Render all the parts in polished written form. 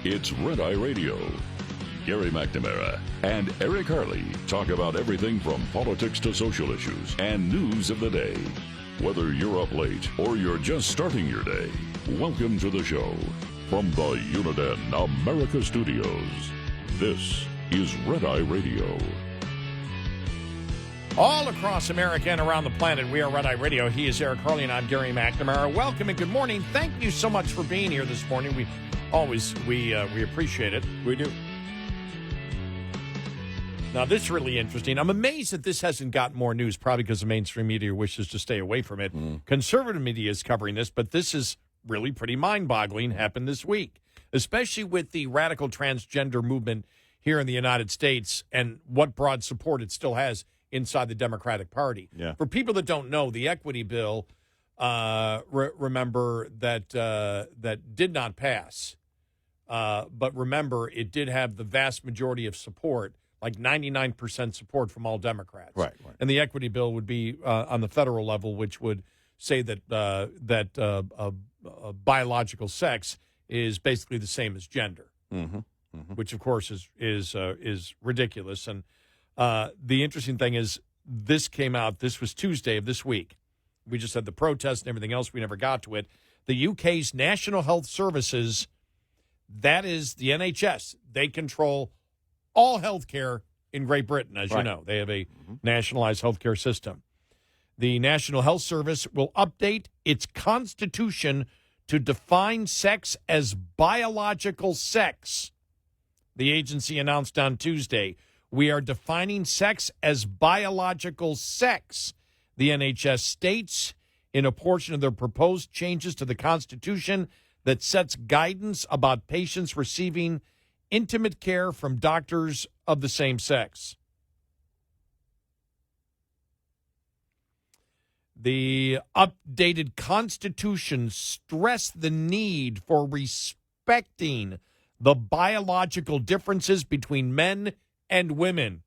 It's Red Eye Radio. Gary McNamara and Eric Harley talk about everything from politics to social issues and news of the day. Whether you're up late or you're just starting your day, welcome to the show. From the Uniden America Studios, this is Red Eye Radio. All across America and around the planet, we are Red Eye Radio. He is Eric Harley, and I'm Gary McNamara. Welcome and good morning. Thank you so much for being here this morning. We appreciate it. We do. Now, this is really interesting. I'm amazed that this hasn't got more news, probably because the mainstream media wishes to stay away from it. Conservative media is covering this, but this is really pretty mind-boggling, happened this week, especially with the radical transgender movement here in the United States and what broad support it still has inside the Democratic Party. Yeah. For people that don't know, the equity bill, remember, that did not pass. But remember, it did have the vast majority of support, like 99% support from all Democrats. Right. And the equity bill would be on the federal level, which would say that biological sex is basically the same as gender, which, of course, is ridiculous. And the interesting thing is this came out, this was Tuesday of this week. We just had the protest and everything else. We never got to it. The UK's National Health Services, that is the NHS. They control all health care in Great Britain, as you know. They have a nationalized health care system. The National Health Service will update its constitution to define sex as biological sex. The agency announced on Tuesday, "We are defining sex as biological sex," the NHS states in a portion of their proposed changes to the Constitution that sets guidance about patients receiving intimate care from doctors of the same sex. The updated Constitution stressed the need for respecting the biological differences between men and women.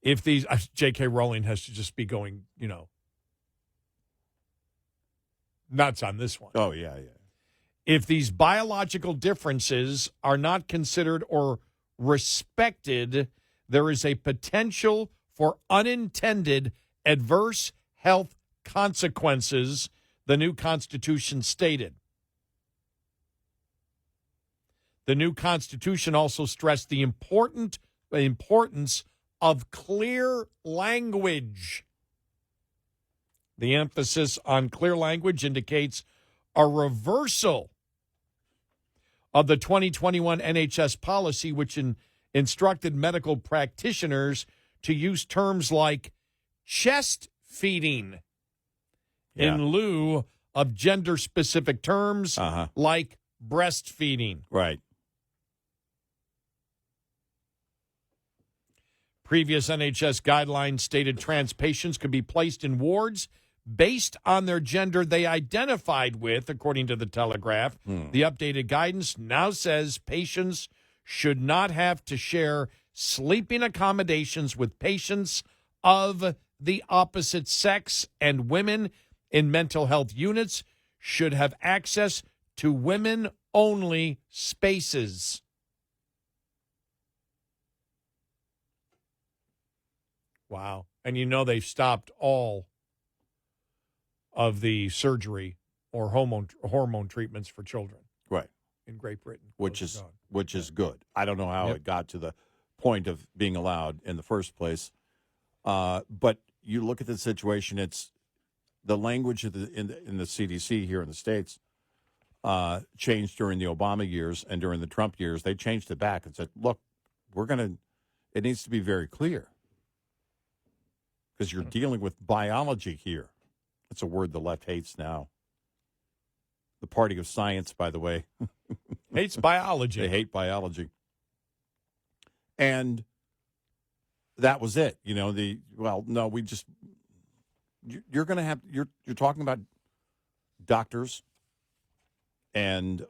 If these, J.K. Rowling has to just be going, nuts on this one. Oh, yeah. If these biological differences are not considered or respected, there is a potential for unintended adverse health consequences, the new Constitution stated. The new Constitution also stressed the importance of clear language. The emphasis on clear language indicates a reversal of the 2021 NHS policy, which instructed medical practitioners to use terms like chest feeding in lieu of gender-specific terms like breastfeeding. Right. Previous NHS guidelines stated trans patients could be placed in wards based on their gender they identified with, according to the Telegraph. The updated guidance now says patients should not have to share sleeping accommodations with patients of the opposite sex, and women in mental health units should have access to women-only spaces. Wow. And they've stopped all of the surgery or hormone treatments for children. Right. In Great Britain. Which is good. I don't know how it got to the point of being allowed in the first place. But you look at the situation, it's the language in the CDC here in the States changed during the Obama years and during the Trump years. They changed it back and said, look, it needs to be very clear. Because you're dealing with biology here. That's a word the left hates now. The party of science, by the way. Hates biology. They hate biology. And that was it. You're going to have, you're talking about doctors and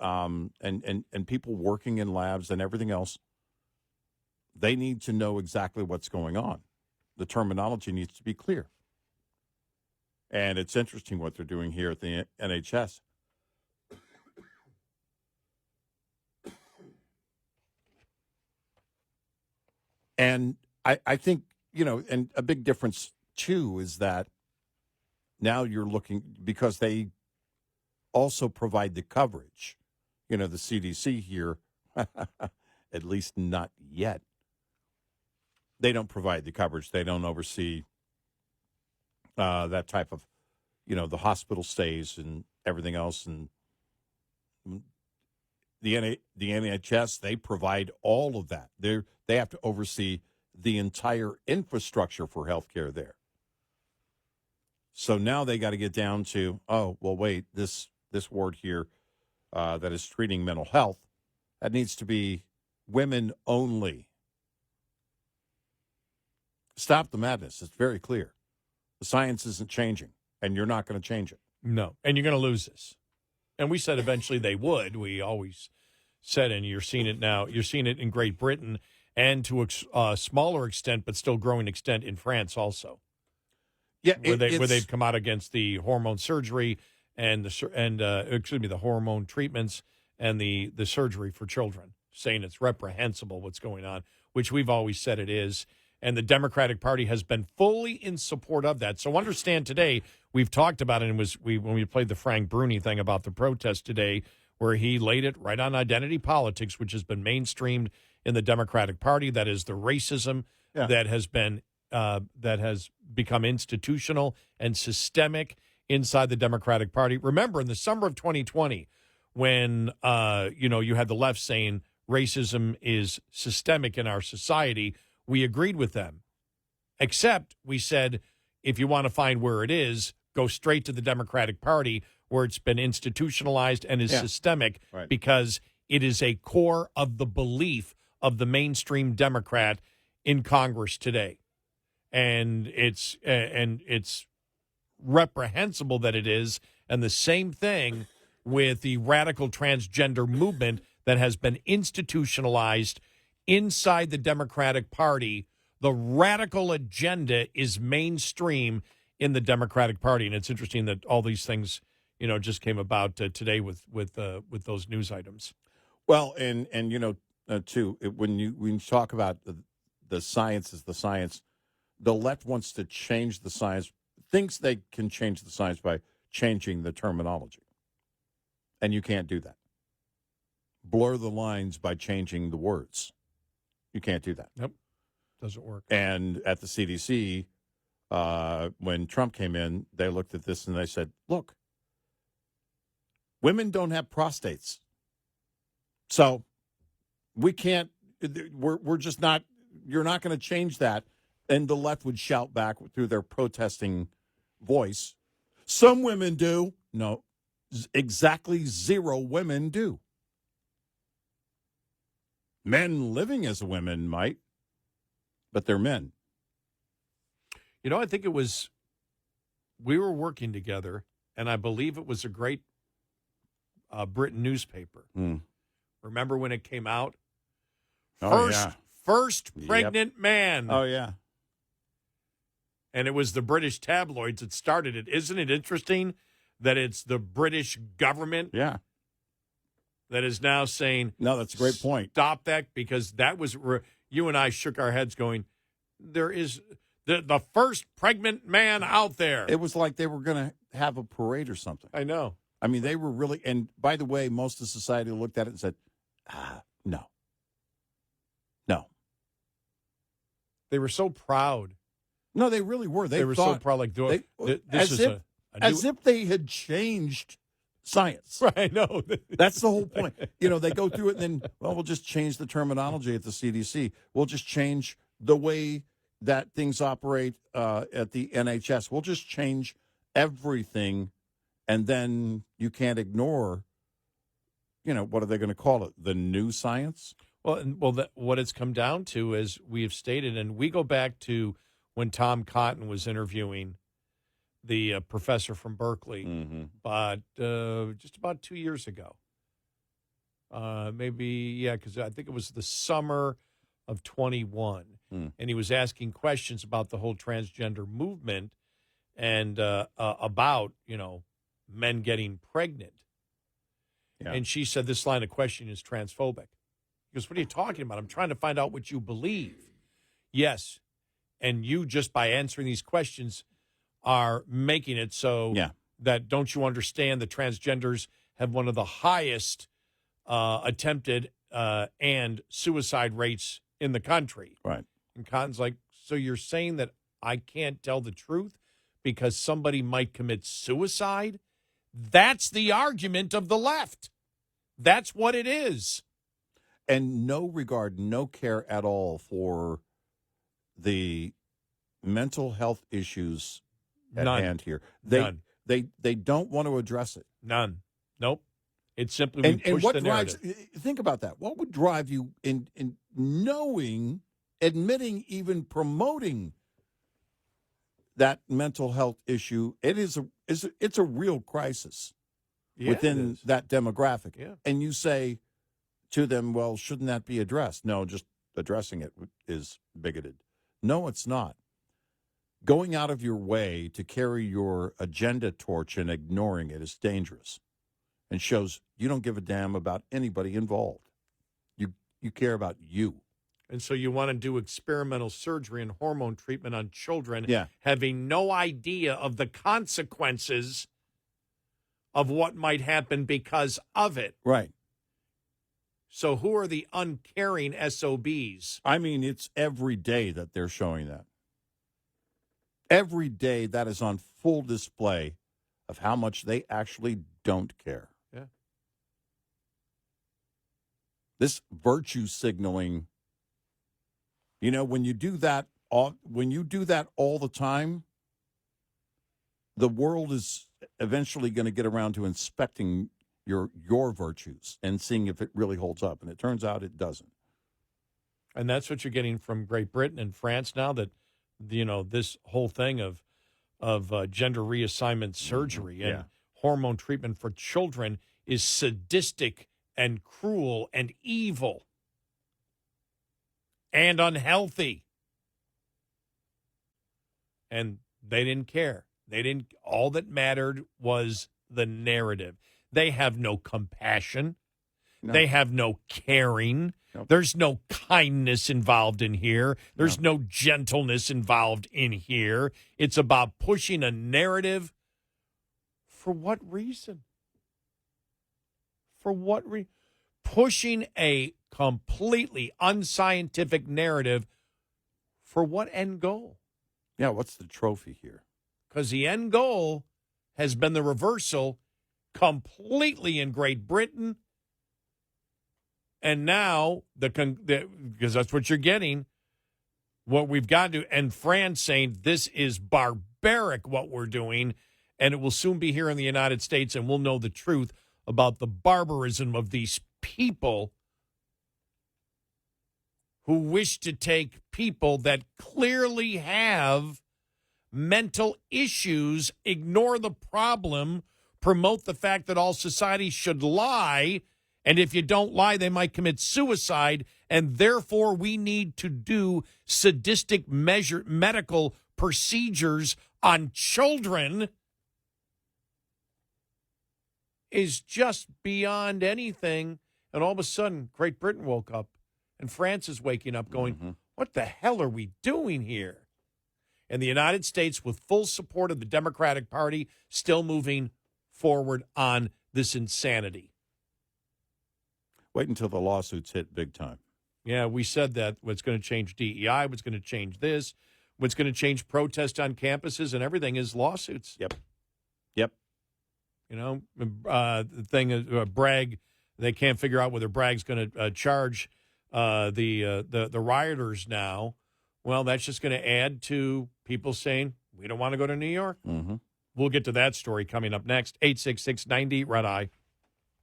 people working in labs and everything else. They need to know exactly what's going on. The terminology needs to be clear. And it's interesting what they're doing here at the NHS. And I think, and a big difference, too, is that now you're looking, because they also provide the coverage. The CDC here, at least not yet, they don't provide the coverage. They don't oversee that type of, the hospital stays and everything else. And the NHS, they provide all of that. They have to oversee the entire infrastructure for healthcare there. So now they got to get down to, oh, well, wait, this ward here that is treating mental health, that needs to be women only. Stop the madness. It's very clear. The science isn't changing, and you're not going to change it. No, and you're going to lose this. And we said eventually they would. We always said, and you're seeing it now. You're seeing it in Great Britain and to a smaller extent, but still growing extent in France also. Yeah, where they've come out against the hormone surgery and the hormone treatments and the surgery for children, saying it's reprehensible what's going on, which we've always said it is. And the Democratic Party has been fully in support of that. So understand today, we've talked about it, and when we played the Frank Bruni thing about the protest today, where he laid it right on identity politics, which has been mainstreamed in the Democratic Party. That is the racism that has become institutional and systemic inside the Democratic Party. Remember, in the summer of 2020, when you had the left saying racism is systemic in our society, we agreed with them, except we said, if you want to find where it is, go straight to the Democratic Party, where it's been institutionalized and is systemic, because it is a core of the belief of the mainstream Democrat in Congress today. And it's reprehensible that it is. And the same thing with the radical transgender movement that has been institutionalized inside the Democratic Party. The radical agenda is mainstream in the Democratic Party, and it's interesting that all these things, just came about today with those news items. Well, and too, when you talk about the science is the science, the left wants to change the science, thinks they can change the science by changing the terminology, and you can't do that. Blur the lines by changing the words. You can't do that. Nope. Doesn't work. And at the CDC, when Trump came in, they looked at this and they said, look, women don't have prostates. So we can't, we're just not, you're not going to change that. And the left would shout back through their protesting voice. Some women do. No, exactly 0 women do. Men living as women might, but they're men. I think we were working together, and I believe it was a great Britain newspaper. Remember when it came out? First pregnant man. Oh, yeah. And it was the British tabloids that started it. Isn't it interesting that it's the British government that is now saying, no, that's a great point. Stop that, because that was you and I shook our heads going, there is the first pregnant man out there. It was like they were going to have a parade or something. I know. I mean, they were really, and by the way, most of society looked at it and said, no. They were so proud. No, they really were. They were thought, so proud, like, as if they had changed science. Right, no. That's the whole point. They go through it and then, we'll just change the terminology at the CDC. We'll just change the way that things operate at the NHS. We'll just change everything, and then you can't ignore, what are they going to call it? The new science? What it's come down to, as we have stated, and we go back to when Tom Cotton was interviewing the professor from Berkeley, but just about 2 years ago. Because I think it was the summer of 21, and he was asking questions about the whole transgender movement, and about, men getting pregnant. Yeah. And she said this line of questioning is transphobic. He goes, what are you talking about? I'm trying to find out what you believe. Yes. And you, just by answering these questions, are making it so that, don't you understand that transgenders have one of the highest attempted and suicide rates in the country? Right. And Cotton's like, so you're saying that I can't tell the truth because somebody might commit suicide? That's the argument of the left. That's what it is. And no regard, no care at all for the mental health issues at hand here. None. They don't want to address it. None. Nope. It's simply we push what the drives? narrative. Think about that. What would drive you in knowing, admitting, even promoting that mental health issue? It's a real crisis within that demographic. Yeah. And you say to them, well, shouldn't that be addressed? No, just addressing it is bigoted. No, it's not. Going out of your way to carry your agenda torch and ignoring it is dangerous and shows you don't give a damn about anybody involved. You care about you. And so you want to do experimental surgery and hormone treatment on children, Yeah. having no idea of the consequences of what might happen because of it. Right. So who are the uncaring SOBs? I mean, it's every day that they're showing that. Every day that is on full display of how much they actually don't care. Yeah. This virtue signaling, when you do that all the time, the world is eventually going to get around to inspecting your virtues and seeing if it really holds up. And it turns out it doesn't. And that's what you're getting from Great Britain and France now, that this whole thing of gender reassignment surgery and hormone treatment for children is sadistic and cruel and evil and unhealthy. And they didn't care. All that mattered was the narrative. They have no compassion. No. They have no caring. Nope. There's no kindness involved in here. There's no gentleness involved in here. It's about pushing a narrative. For what reason? For what reason? Pushing a completely unscientific narrative for what end goal? Yeah, what's the trophy here? Because the end goal has been the reversal completely in Great Britain. And now, because that's what you're getting, what we've got to do, and France saying this is barbaric what we're doing, and it will soon be here in the United States, and we'll know the truth about the barbarism of these people who wish to take people that clearly have mental issues, ignore the problem, promote the fact that all society should lie, and if you don't lie, they might commit suicide, and therefore we need to do sadistic medical procedures on children, is just beyond anything. And all of a sudden, Great Britain woke up, and France is waking up going, what the hell are we doing here? And the United States, with full support of the Democratic Party, still moving forward on this insanity. Wait until the lawsuits hit big time. Yeah, we said that what's going to change DEI, what's going to change this, what's going to change protest on campuses and everything is lawsuits. Yep. The thing is, Bragg, they can't figure out whether Bragg's going to charge the rioters now. Well, that's just going to add to people saying, we don't want to go to New York. Mm-hmm. We'll get to that story coming up next. 866-90 Red Eye.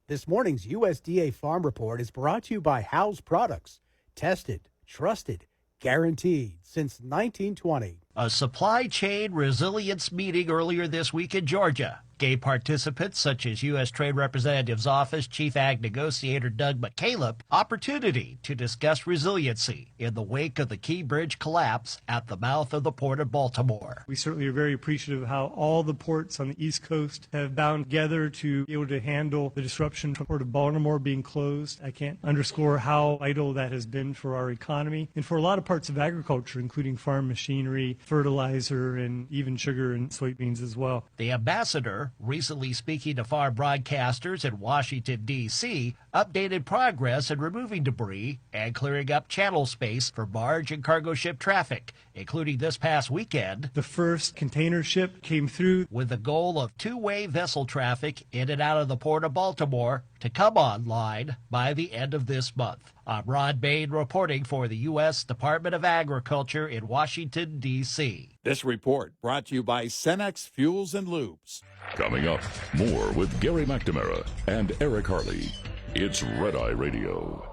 This morning's USDA Farm Report is brought to you by Howes Products. Tested, trusted, guaranteed since 1920. A supply chain resilience meeting earlier this week in Georgia. gave participants such as U.S. Trade Representative's Office Chief Ag Negotiator Doug McCaleb opportunity to discuss resiliency in the wake of the Key Bridge collapse at the mouth of the Port of Baltimore. We certainly are very appreciative of how all the ports on the East Coast have bound together to be able to handle the disruption from the Port of Baltimore being closed. I can't underscore how vital that has been for our economy and for a lot of parts of agriculture, including farm machinery, fertilizer, and even sugar and soybeans as well. The ambassador, recently speaking to farm broadcasters in Washington, D.C., updated progress in removing debris and clearing up channel space for barge and cargo ship traffic, including this past weekend. The first container ship came through with the goal of two-way vessel traffic in and out of the Port of Baltimore to come online by the end of this month. I'm Rod Bain reporting for the U.S. Department of Agriculture in Washington, D.C. This report brought to you by Cenex Fuels and Lubes. Coming up, more with Gary McNamara and Eric Harley. It's Red Eye Radio.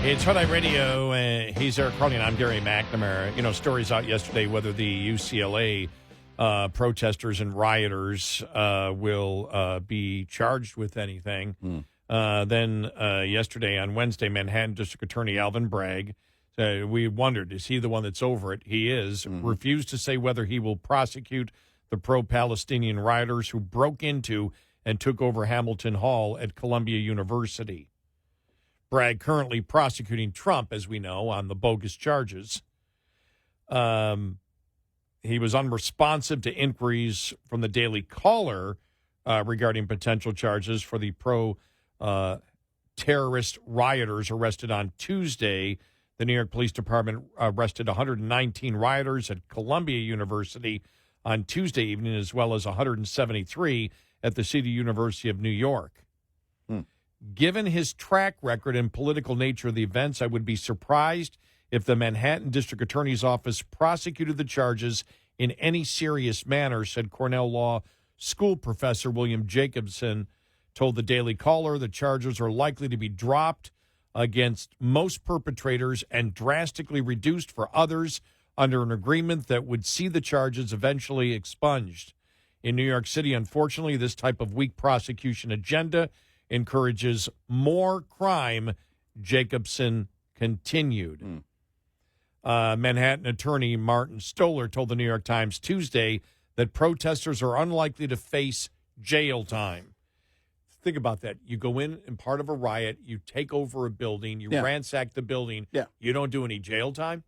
It's Red Eye Radio. He's Eric Harley, and I'm Gary McNamara. You know, stories out yesterday whether the UCLA protesters and rioters will be charged with anything. Then yesterday, on Wednesday, Manhattan District Attorney Alvin Bragg, we wondered, is he the one that's over it? He is. Refused to say whether he will prosecute the pro-Palestinian rioters who broke into and took over Hamilton Hall at Columbia University. Bragg currently prosecuting Trump, as we know, on the bogus charges. He was unresponsive to inquiries from the Daily Caller regarding potential charges for the pro-terrorist rioters arrested on Tuesday. The New York Police Department arrested 119 rioters at Columbia University on Tuesday evening, as well as 173 at the City University of New York. Given his track record and political nature of the events, I would be surprised if the Manhattan District Attorney's Office prosecuted the charges in any serious manner, said Cornell Law School professor William Jacobson told the Daily Caller the charges are likely to be dropped against most perpetrators and drastically reduced for others under an agreement that would see the charges eventually expunged. In New York City, unfortunately, this type of weak prosecution agenda encourages more crime, Jacobson continued. Manhattan attorney Martin Stoller told the New York Times Tuesday that protesters are unlikely to face jail time. Think about that. You go in part of a riot, you take over a building, you ransack the building, you don't do any jail time?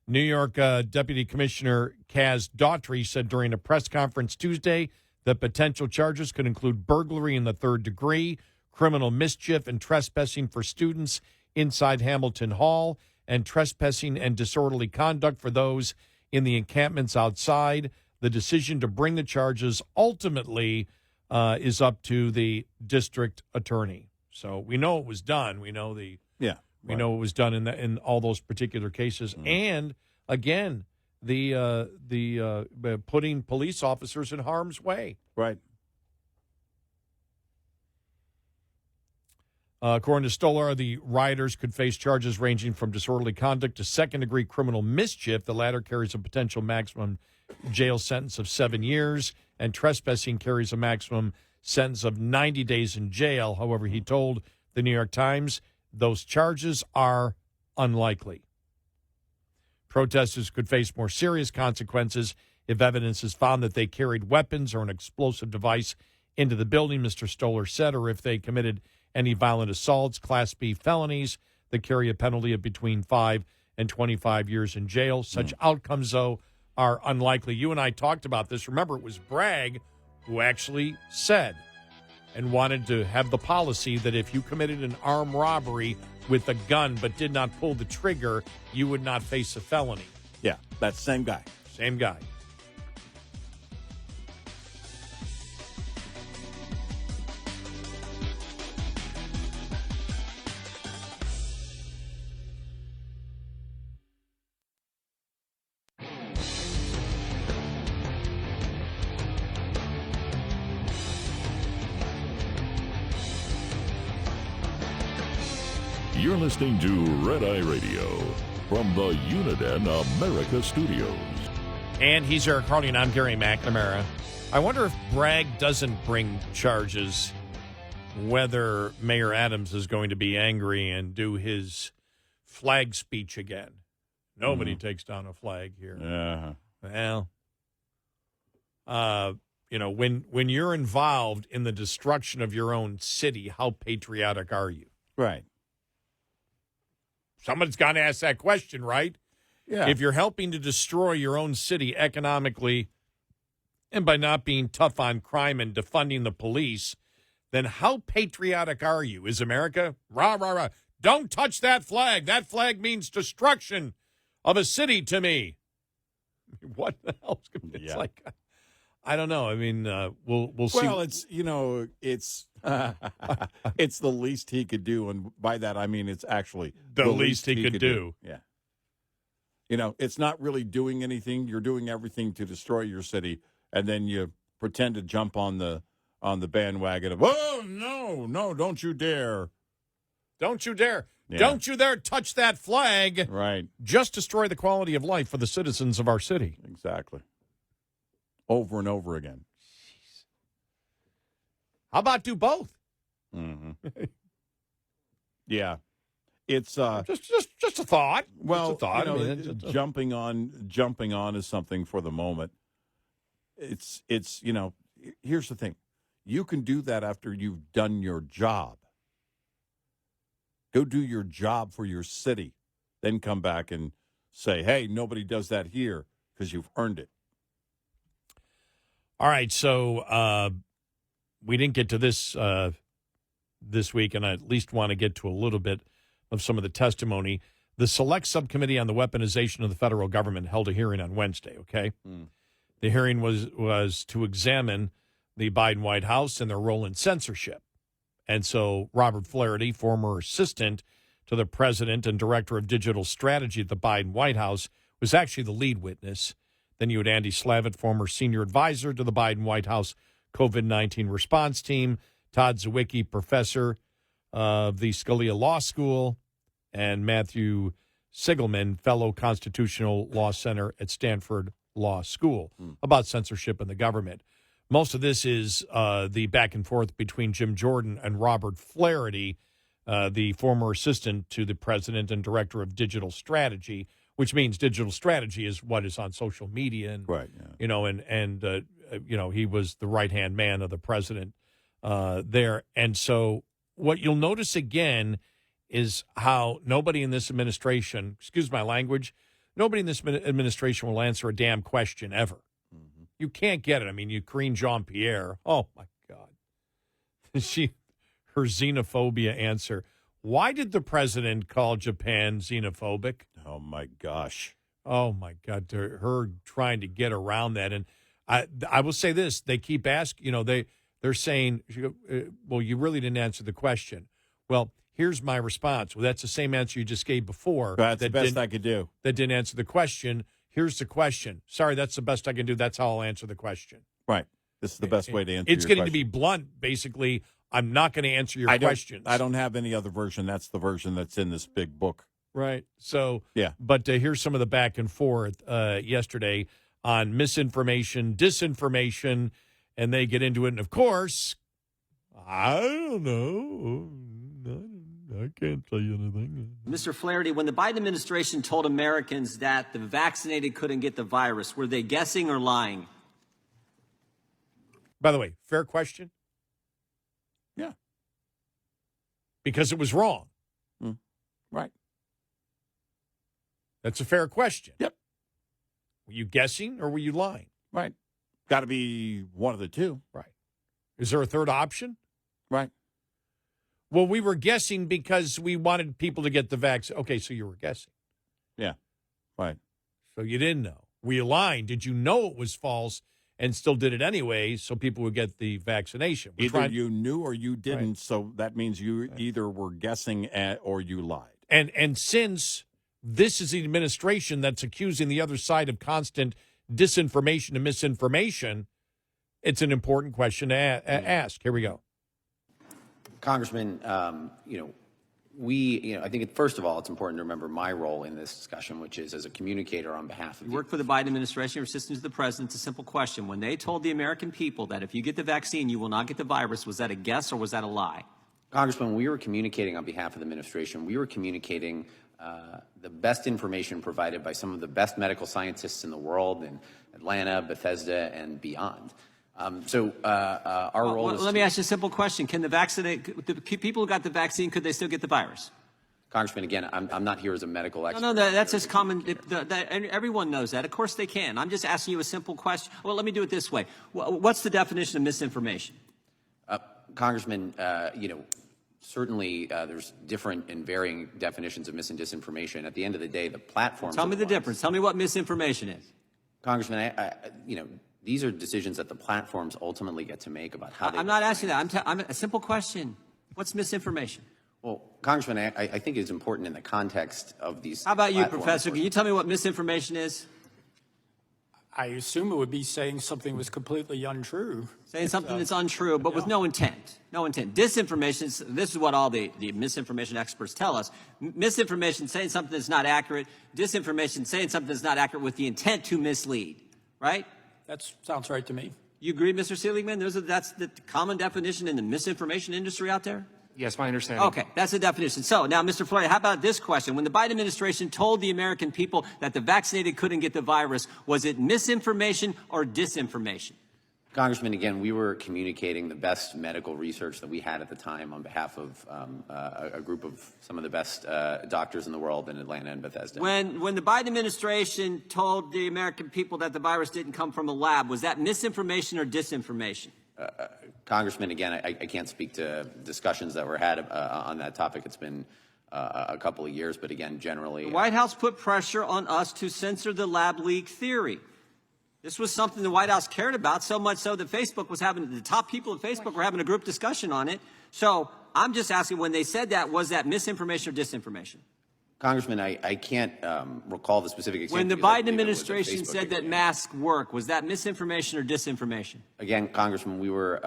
New York Deputy Commissioner Kaz Daughtry said during a press conference Tuesday that potential charges could include burglary in the third degree, criminal mischief, and trespassing for students inside Hamilton Hall, and trespassing and disorderly conduct for those in the encampments outside. The decision to bring the charges ultimately is up to the district attorney. So we know it was done. We know we know it was done in all those particular cases. And again, the putting police officers in harm's way. Right. According to Stoller, the rioters could face charges ranging from disorderly conduct to second-degree criminal mischief. The latter carries a potential maximum jail sentence of 7 years, and trespassing carries a maximum sentence of 90 days in jail. However, he told the New York Times those charges are unlikely. Protesters could face more serious consequences if evidence is found that they carried weapons or an explosive device into the building, Mr. Stoller said, or if they committed any violent assaults, Class B felonies that carry a penalty of between 5 and 25 years in jail. Such outcomes, though, are unlikely. You and I talked about this. Remember, it was Bragg who actually said and wanted to have the policy that if you committed an armed robbery with a gun but did not pull the trigger, you would not face a felony. Yeah, that's the same guy. Same guy. You're listening to Red Eye Radio from the Uniden America Studios. And he's Eric Harley, and I'm Gary McNamara. I wonder if Bragg doesn't bring charges, whether Mayor Adams is going to be angry and do his flag speech again. Nobody takes down a flag here. Well, when you're involved in the destruction of your own city, how patriotic are you? Right. Someone's got to ask that question, right? Yeah. If you're helping to destroy your own city economically and by not being tough on crime and defunding the police, then how patriotic are you? Is America? Rah, rah, rah. Don't touch that flag. That flag means destruction of a city to me. What the hell? It's like, I don't know. I mean, we'll see. Well, it's it's the least he could do, and by that I mean it's actually the least he could do. Yeah. It's not really doing anything. You're doing everything to destroy your city, and then you pretend to jump on the bandwagon of, oh, no, don't you dare. Don't you dare. Yeah. Don't you dare touch that flag. Right. Just destroy the quality of life for the citizens of our city. Exactly. Over and over again. How about do both? Mm-hmm. Yeah. It's just a thought. Well, just a thought. Jumping on is something for the moment. It's here's the thing. You can do that after you've done your job. Go do your job for your city. Then come back and say, hey, nobody does that here because you've earned it. All right, so we didn't get to this this week, and I at least want to get to a little bit of some of the testimony. The Select Subcommittee on the Weaponization of the Federal Government held a hearing on Wednesday, okay? The hearing was to examine the Biden White House and their role in censorship. And so Robert Flaherty, former assistant to the president and director of digital strategy at the Biden White House, was actually the lead witness. Then you had Andy Slavitt, former senior advisor to the Biden White House COVID-19 response team, Todd Zwicky, professor of the Scalia Law School, and Matthew Sigelman, fellow Constitutional Law Center at Stanford Law School, about censorship in the government. Most of this is the back and forth between Jim Jordan and Robert Flaherty, the former assistant to the president and director of digital strategy, which means digital strategy is what is on social media, and right, yeah. He was the right-hand man of the president there. And so what you'll notice again is how nobody in this administration, excuse my language, nobody in this administration will answer a damn question ever. Mm-hmm. You can't get it. I mean, Karine Jean-Pierre, oh, my God. Her xenophobia answer. Why did the president call Japan xenophobic? Oh, my gosh. Oh, my God. Her trying to get around that. And I will say this. They keep asking, they're saying, well, you really didn't answer the question. Well, here's my response. Well, that's the same answer you just gave before. That's the best I could do. That didn't answer the question. Here's the question. Sorry, that's the best I can do. That's how I'll answer the question. Right. This is the best way to answer It's your getting question. to be blunt, basically. I'm not going to answer your questions. I don't have any other version. That's the version that's in this big book. Right. So, yeah. But here's some of the back and forth yesterday on misinformation, disinformation, and they get into it. And, of course, I don't know. I can't tell you anything. Mr. Flaherty, when the Biden administration told Americans that the vaccinated couldn't get the virus, were they guessing or lying? By the way, fair question. Yeah. Because it was wrong. Right. That's a fair question. Yep. Were you guessing or were you lying? Right. Got to be one of the two. Right. Is there a third option? Right. Well, we were guessing because we wanted people to get the vaccine. Okay, so you were guessing. Yeah. Right. So you didn't know. Were you lying? Did you know it was false and still did it anyway so people would get the vaccination? Either you knew or you didn't, right. So that means you either were guessing or you lied. And since this is the administration that's accusing the other side of constant disinformation and misinformation, it's an important question to ask. Here we go. Congressman, I think first of all, it's important to remember my role in this discussion, which is as a communicator on behalf of You work for the Biden administration, your assistant to the president. It's a simple question. When they told the American people that if you get the vaccine, you will not get the virus, was that a guess or was that a lie? Congressman, we were communicating on behalf of the administration. We were communicating the best information provided by some of the best medical scientists in the world in Atlanta, Bethesda, and beyond. Our role is let me ask you a simple question. Can the people who got the vaccine, could they still get the virus? Congressman, again, I'm not here as a medical expert. No, that's as common. Everyone knows that. Of course they can. I'm just asking you a simple question. Well, let me do it this way. What's the definition of misinformation? Congressman, certainly there's different and varying definitions of mis and disinformation. At the end of the day, the platforms. Tell me the difference. Tell me what misinformation is. Congressman, these are decisions that the platforms ultimately get to make about how they. I'm not asking that. I'm a simple question. What's misinformation? Well, Congressman, I think it's important in the context of these. How about you, Professor? Can you tell me what misinformation is? I assume it would be saying something was completely untrue. Saying something that's untrue, but with no intent. No intent. Disinformation, this is what all the misinformation experts tell us. Misinformation, saying something that's not accurate. Disinformation, saying something that's not accurate with the intent to mislead. Right? That sounds right to me. You agree, Mr. Seligman? That's the common definition in the misinformation industry out there? Yes, my understanding. Okay, that's the definition. So now, Mr. Flaherty, how about this question? When the Biden administration told the American people that the vaccinated couldn't get the virus, was it misinformation or disinformation? Congressman, again, we were communicating the best medical research that we had at the time on behalf of a group of some of the best doctors in the world in Atlanta and Bethesda. When the Biden administration told the American people that the virus didn't come from a lab, was that misinformation or disinformation? Congressman, again, I can't speak to discussions that were had on that topic. It's been a couple of years, but again, generally. The White House put pressure on us to censor the lab leak theory. This was something the White House cared about, so much so that the top people at Facebook were having a group discussion on it. So I'm just asking, when they said that, was that misinformation or disinformation? Congressman, I can't recall the specific example. When the Biden administration said that masks work, was that misinformation or disinformation? Again, Congressman, we were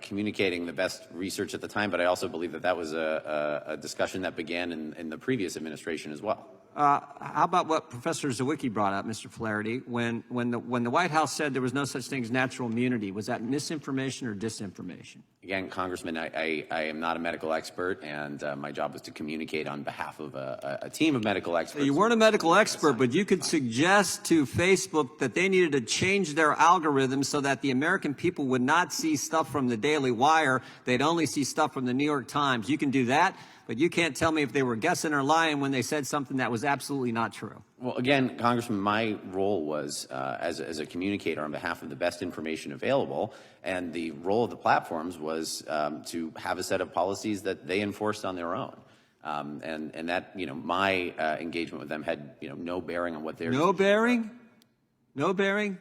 communicating the best research at the time, but I also believe that was a discussion that began in the previous administration as well. How about what Professor Zawicki brought up, Mr. Flaherty? When the White House said there was no such thing as natural immunity, was that misinformation or disinformation? Again, Congressman, I am not a medical expert, and my job was to communicate on behalf of a team of medical experts. So you weren't a medical expert, but you could suggest to Facebook that they needed to change their algorithm so that the American people would not see stuff from the Daily Wire. They'd only see stuff from the New York Times. You can do that. But you can't tell me if they were guessing or lying when they said something that was absolutely not true. Well, again, Congressman, my role was as a communicator on behalf of the best information available, and the role of the platforms was to have a set of policies that they enforced on their own. And that, my engagement with them had, no bearing on what they're doing. No bearing? No bearing?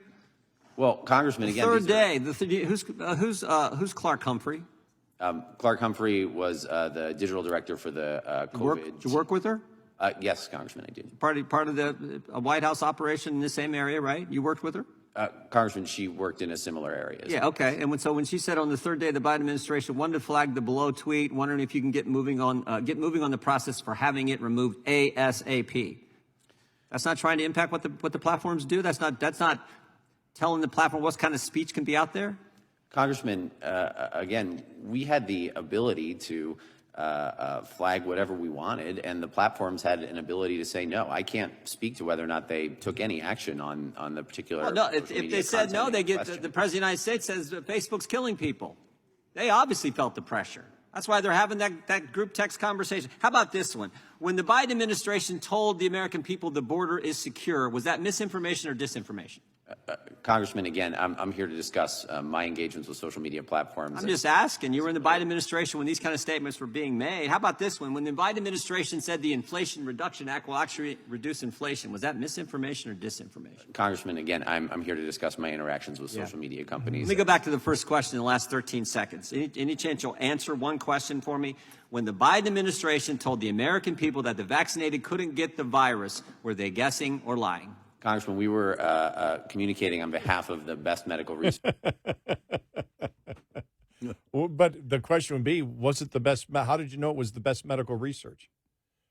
Well, Congressman, again, third day. Who's Clark Humphrey? Clark Humphrey was the digital director for the COVID. Did you work with her? Yes, Congressman, I did. Part of the White House operation in the same area, right? You worked with her? Congressman, she worked in a similar area. Yeah, okay. And when she said on the third day of the Biden administration, wanted to flag the below tweet, wondering if you can get moving on the process for having it removed ASAP. That's not trying to impact what the platforms do. That's not telling the platform what kind of speech can be out there. Congressman, again, we had the ability to flag whatever we wanted, and the platforms had an ability to say no. I can't speak to whether or not they took any action on the particular. Well, no, if they said no, they get the President of the United States says that Facebook's killing people. They obviously felt the pressure. That's why they're having that group text conversation. How about this one? When the Biden administration told the American people the border is secure, was that misinformation or disinformation? Congressman, again, I'm here to discuss my engagements with social media platforms. I'm just asking. You were in the Biden administration when these kind of statements were being made. How about this one? When the Biden administration said the Inflation Reduction Act will actually reduce inflation, was that misinformation or disinformation? Congressman, again, I'm here to discuss my interactions with social media companies. Let me go back to the first question in the last 13 seconds. Any chance you'll answer one question for me? When the Biden administration told the American people that the vaccinated couldn't get the virus, were they guessing or lying? Congressman, we were communicating on behalf of the best medical research. But the question would be, was it the best? How did you know it was the best medical research?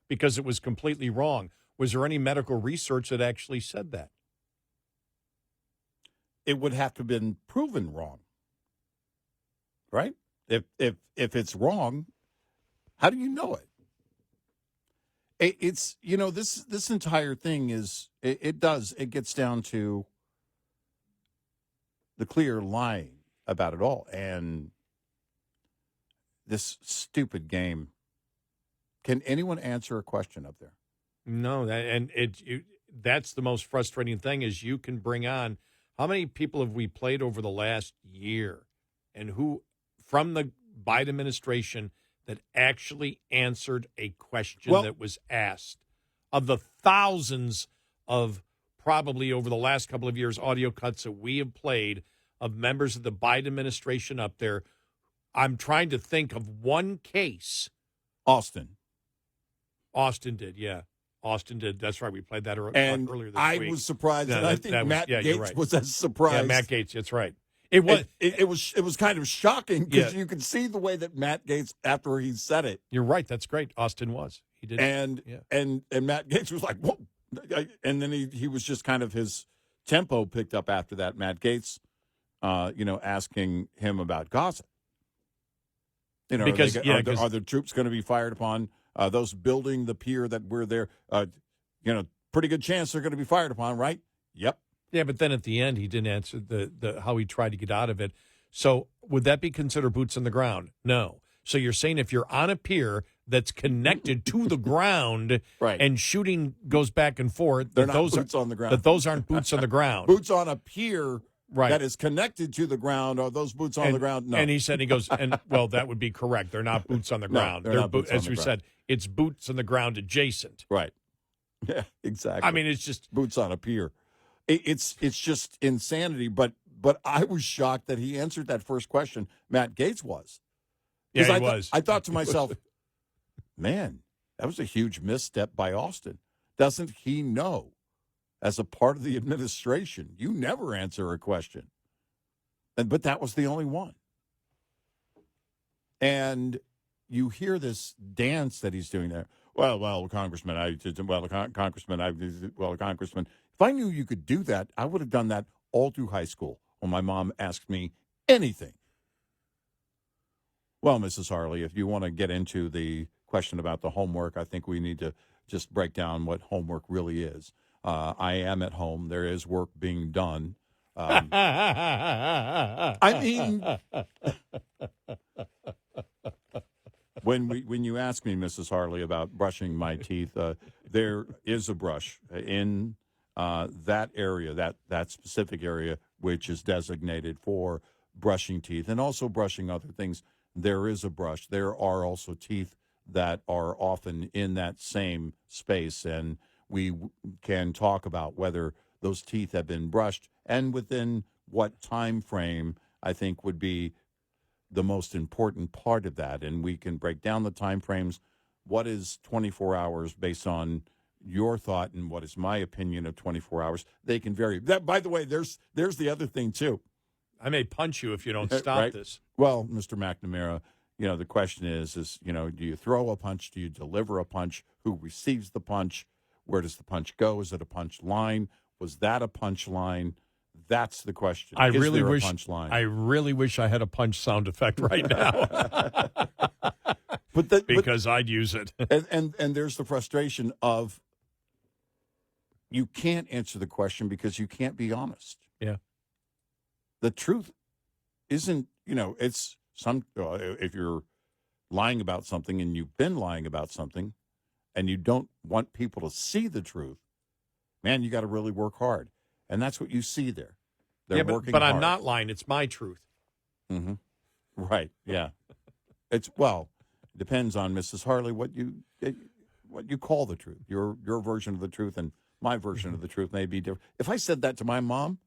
Because it was completely wrong. Was there any medical research that actually said that? It would have to have been proven wrong, right? If it's wrong, how do you know it? It's this entire thing is it gets down to the clear lying about it all and this stupid game. Can anyone answer a question up there? No, that's the most frustrating thing is you can bring on how many people have we played over the last year and who from the Biden administration that actually answered a question that was asked. Of the thousands of probably over the last couple of years audio cuts that we have played of members of the Biden administration up there, I'm trying to think of one case. Austin did, yeah. Austin did. That's right. We played that earlier this week. I was surprised, and I think Matt Gaetz was as surprised. Yeah, Matt Gaetz, that's right. It was kind of shocking because you could see the way that Matt Gaetz, after he said it. You're right. That's great. Austin was. He did. And Matt Gaetz was like, whoa. And then he was just kind of his tempo picked up after that. Matt Gaetz, asking him about Gaza. Because are the troops going to be fired upon? Those building the pier that we're there, pretty good chance they're going to be fired upon, right? Yep. Yeah, but then at the end, he didn't answer the how he tried to get out of it. So would that be considered boots on the ground? No. So you're saying if you're on a pier that's connected to the ground right. and shooting goes back and forth, they're not boots on the ground. That those aren't boots on the ground. Boots on a pier right. that is connected to the ground. Are those boots on the ground? No. And he said, that would be correct. They're not boots on the ground. They're not boots on as the we ground. said, it's boots on the ground adjacent. Right. Yeah, exactly. I mean, it's just boots on a pier. It's just insanity. But I was shocked that he answered that first question. Matt Gaetz was. Yeah, he was. I thought to myself, man, that was a huge misstep by Austin. Doesn't he know, as a part of the administration, you never answer a question. But that was the only one. And you hear this dance that he's doing there. Congressman. If I knew you could do that, I would have done that all through high school when my mom asked me anything. Well, Mrs. Harley, if you want to get into the question about the homework, I think we need to just break down what homework really is. I am at home. There is work being done. I mean, when you ask me, Mrs. Harley, about brushing my teeth, there is a brush in that area, that specific area, which is designated for brushing teeth and also brushing other things. There is a brush. There are also teeth that are often in that same space, and we can talk about whether those teeth have been brushed and within what time frame I think would be the most important part of that. And we can break down the time frames. What is 24 hours based on your thought and what is my opinion of 24 hours? They can vary. That, by the way, there's the other thing, too. I may punch you if you don't stop right? this. Well, Mr. McNamara, the question is, do you throw a punch? Do you deliver a punch? Who receives the punch? Where does the punch go? Is it a punch line? Was that a punch line? That's the question. I is really there wish. A punch line? I really wish I had a punch sound effect right now. Because I'd use it. and there's the frustration of you can't answer the question because you can't be honest. Yeah. The truth isn't, it's if you're lying about something and you've been lying about something and you don't want people to see the truth, man, you got to really work hard. And that's what you see there. They're working but hard. I'm not lying. It's my truth. Mm-hmm. Right. Yeah. It depends on Mrs. Harley what you call the truth. Your version of the truth and my version of the truth may be different. If I said that to my mom,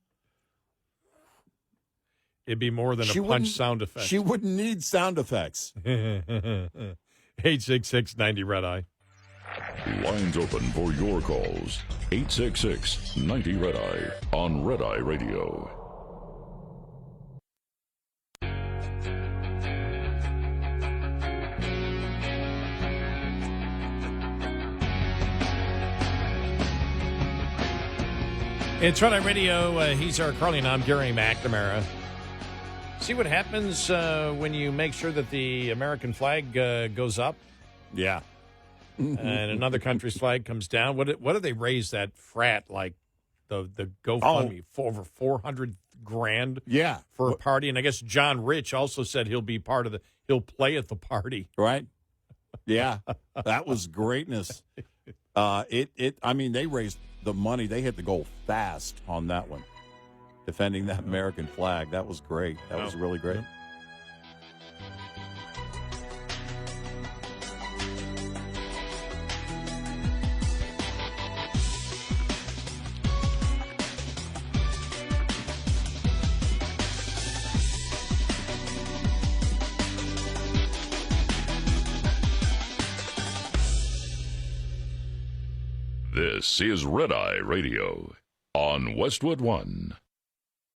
it'd be more than a punch sound effect. She wouldn't need sound effects. 866-90 Red Eye. Lines open for your calls. 866-90 Red Eye on Red Eye Radio. It's Red Eye Radio. He's Eric Harley, and I'm Gary McNamara. See what happens when you make sure that the American flag goes up? Yeah. And another country's flag comes down. What do they raise that frat, like the GoFundMe, for over $400,000 Yeah. for a party? And I guess John Rich also said he'll be he'll play at the party. Right? Yeah. That was greatness. I mean, they raised the money. They hit the goal fast on that one. Defending that American flag. That was great. That was really great. This is Red Eye Radio on Westwood One.